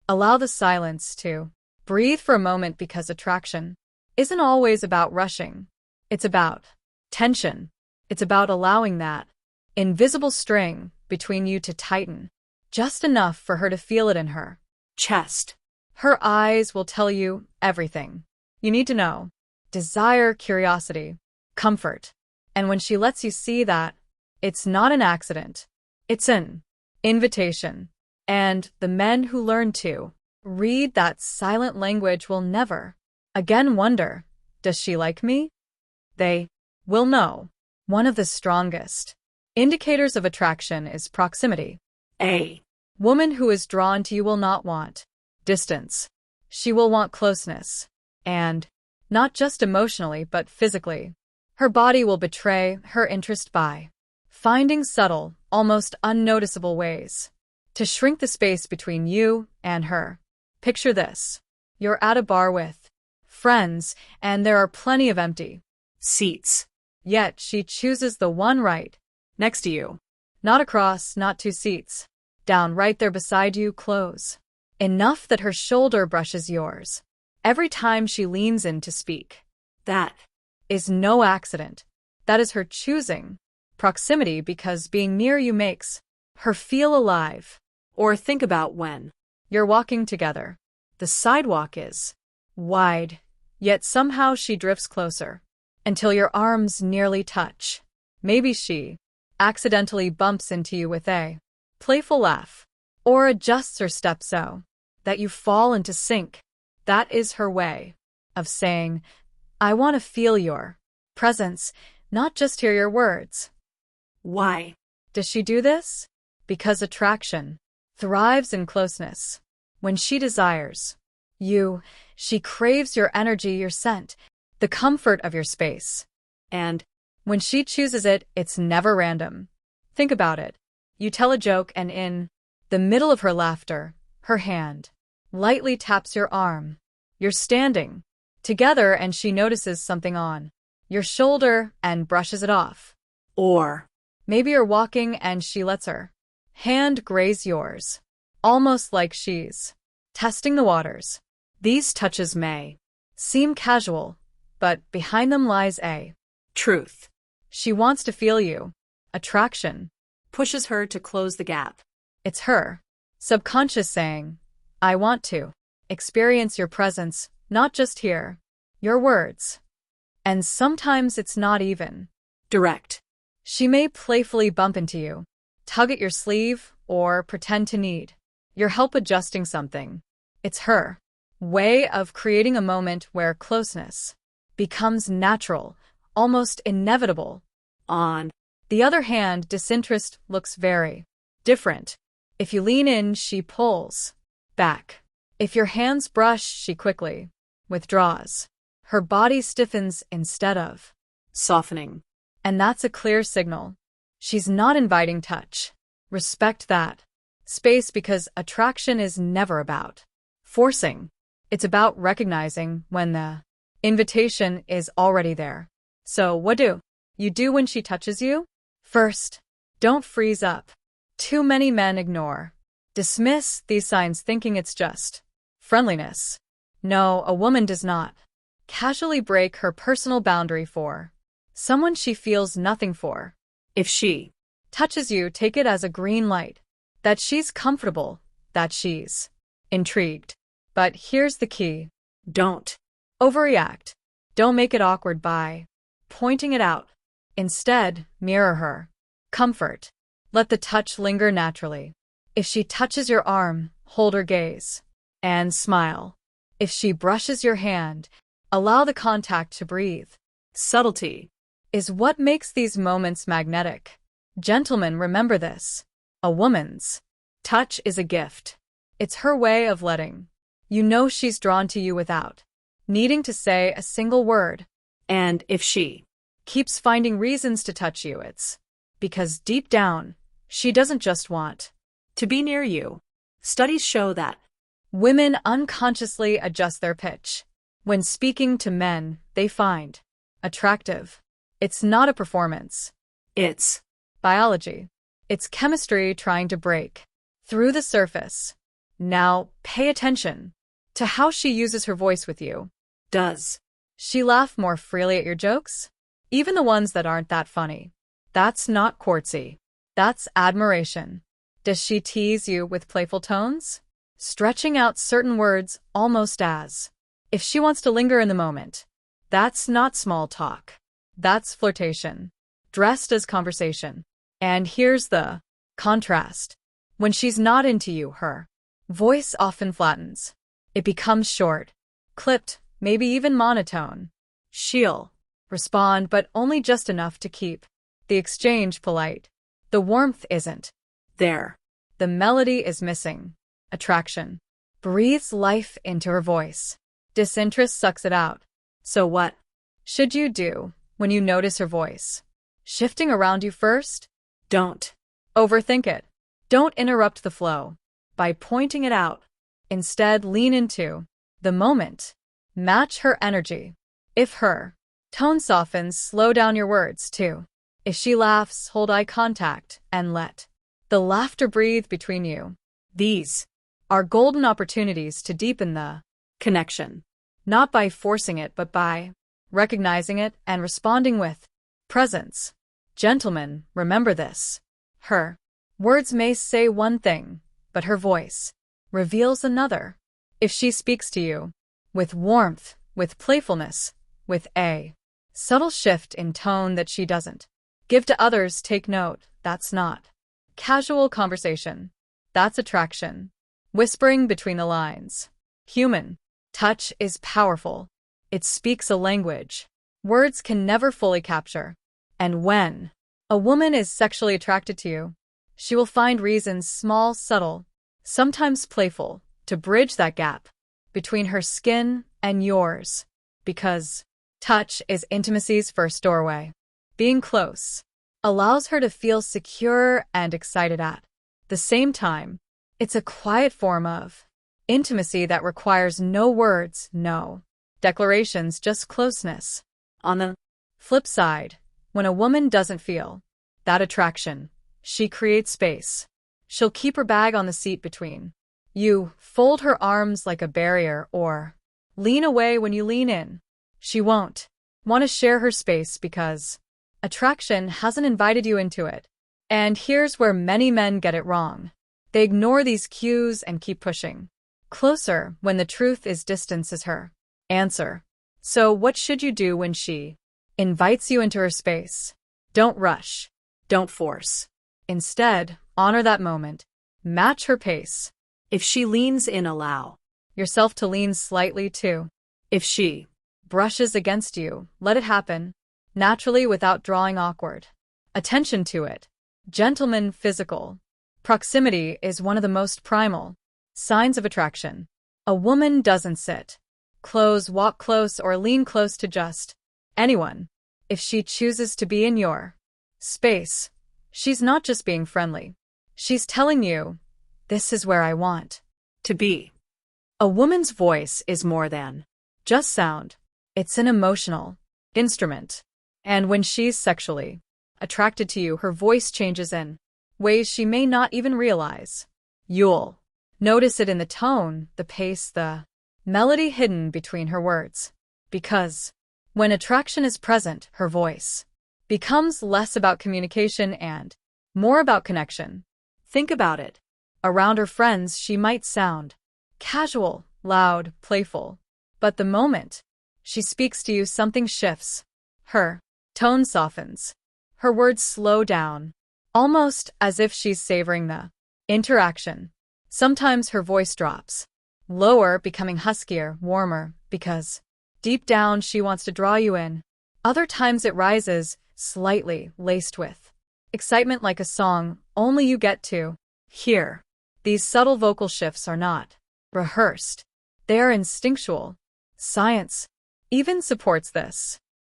Allow the silence to breathe for a moment because attraction isn't always about rushing. It's about tension. It's about allowing that invisible string between you to tighten just enough for her to feel it in her chest. Her eyes will tell you everything you need to know. Desire, curiosity, comfort. And when she lets you see that, it's not an accident. It's an invitation. And the men who learn to read that silent language will never again wonder, does she like me? They will know. One of the strongest indicators of attraction is proximity. A woman who is drawn to you will not want distance. She will want closeness. And not just emotionally, but physically. Her body will betray her interest by finding subtle, almost unnoticeable ways to shrink the space between you and her. Picture this. You're at a bar with friends, and there are plenty of empty seats. Yet she chooses the one right next to you. Not across, not two seats. Down right there beside you, close enough that her shoulder brushes yours every time she leans in to speak. That is no accident. That is her choosing proximity because being near you makes her feel alive. Or think about when you're walking together. The sidewalk is wide, yet somehow she drifts closer until your arms nearly touch. Maybe she accidentally bumps into you with a playful laugh or adjusts her step so that you fall into sync. That is her way of saying, I want to feel your presence, not just hear your words. Why does she do this? Because attraction thrives in closeness. When she desires you, she craves your energy, your scent, the comfort of your space. And when she chooses it, it's never random. Think about it. You tell a joke and in the middle of her laughter, her hand lightly taps your arm. You're standing together and she notices something on your shoulder and brushes it off. Or maybe you're walking and she lets her hand graze yours, almost like she's testing the waters. These touches may seem casual, but behind them lies a truth. She wants to feel you. Attraction pushes her to close the gap. It's her subconscious saying, I want to experience your presence, not just hear your words. And sometimes it's not even direct. She may playfully bump into you, tug at your sleeve, or pretend to need your help adjusting something. It's her way of creating a moment where closeness becomes natural, almost inevitable. On the other hand, disinterest looks very different. If you lean in, she pulls back. If your hands brush, she quickly withdraws. Her body stiffens instead of softening. And that's a clear signal. She's not inviting touch. Respect that space because attraction is never about forcing. It's about recognizing when the invitation is already there. So what do you do when she touches you? First, don't freeze up. Too many men ignore, dismiss these signs thinking it's just friendliness. No, a woman does not casually break her personal boundary for someone she feels nothing for. If she touches you, take it as a green light, that she's comfortable, that she's intrigued. But here's the key. Don't overreact. Don't make it awkward by pointing it out. Instead, mirror her comfort. Let the touch linger naturally. If she touches your arm, hold her gaze and smile. If she brushes your hand, allow the contact to breathe. Subtlety is what makes these moments magnetic. Gentlemen, remember this. A woman's touch is a gift. It's her way of letting you know she's drawn to you without needing to say a single word. And if she keeps finding reasons to touch you, it's because deep down, she doesn't just want to be near you. Studies show that women unconsciously adjust their pitch when speaking to men they find attractive. It's not a performance. It's biology. It's chemistry trying to break through the surface. Now, pay attention to how she uses her voice with you. Does she laugh more freely at your jokes? Even the ones that aren't that funny. That's not courtsy. That's admiration. Does she tease you with playful tones? Stretching out certain words almost as if she wants to linger in the moment. That's not small talk. That's flirtation, dressed as conversation. And here's the contrast. When she's not into you, her voice often flattens. It becomes short, clipped, maybe even monotone. She'll respond, but only just enough to keep the exchange polite. The warmth isn't there. The melody is missing. Attraction breathes life into her voice. Disinterest sucks it out. So what should you do when you notice her voice shifting around you first? Don't overthink it. Don't interrupt the flow by pointing it out. Instead, lean into the moment. Match her energy. If her tone softens, slow down your words too. If she laughs, hold eye contact and let the laughter breathe between you. These are golden opportunities to deepen the connection, not by forcing it, but by recognizing it and responding with presence. Gentlemen, remember this. Her words may say one thing, but her voice reveals another. If she speaks to you with warmth, with playfulness, with a subtle shift in tone that she doesn't give to others, take note. That's not casual conversation. That's attraction. Whispering between the lines. Human touch is powerful. It speaks a language words can never fully capture. And when a woman is sexually attracted to you, she will find reasons, small, subtle, sometimes playful, to bridge that gap between her skin and yours. Because touch is intimacy's first doorway. Being close allows her to feel secure and excited at the same time. It's a quiet form of intimacy that requires no words, no declarations, just closeness. On the flip side, when a woman doesn't feel that attraction, she creates space. She'll keep her bag on the seat between you, fold her arms like a barrier, or lean away when you lean in. She won't want to share her space because attraction hasn't invited you into it. And here's where many men get it wrong. They ignore these cues and keep pushing closer when the truth is distance is her answer. So what should you do when she invites you into her space? Don't rush. Don't force. Instead, honor that moment. Match her pace. If she leans in, allow yourself to lean slightly too. If she brushes against you, let it happen naturally without drawing awkward attention to it. Gentlemen, physical proximity is one of the most primal signs of attraction. A woman doesn't sit close, walk close, or lean close to just anyone. If she chooses to be in your space, she's not just being friendly. She's telling you, this is where I want to be. A woman's voice is more than just sound. It's an emotional instrument. And when she's sexually attracted to you, her voice changes in ways she may not even realize. You'll notice it in the tone, the pace, the melody hidden between her words. Because when attraction is present, her voice becomes less about communication and more about connection. Think about it. Around her friends, she might sound casual, loud, playful. But the moment she speaks to you, something shifts. Her tone softens. Her words slow down, almost as if she's savoring the interaction. Sometimes her voice drops lower, becoming huskier, warmer, because deep down she wants to draw you in. Other times it rises, slightly, laced with excitement, like a song only you get to hear. These subtle vocal shifts are not rehearsed. They are instinctual. Science even supports this.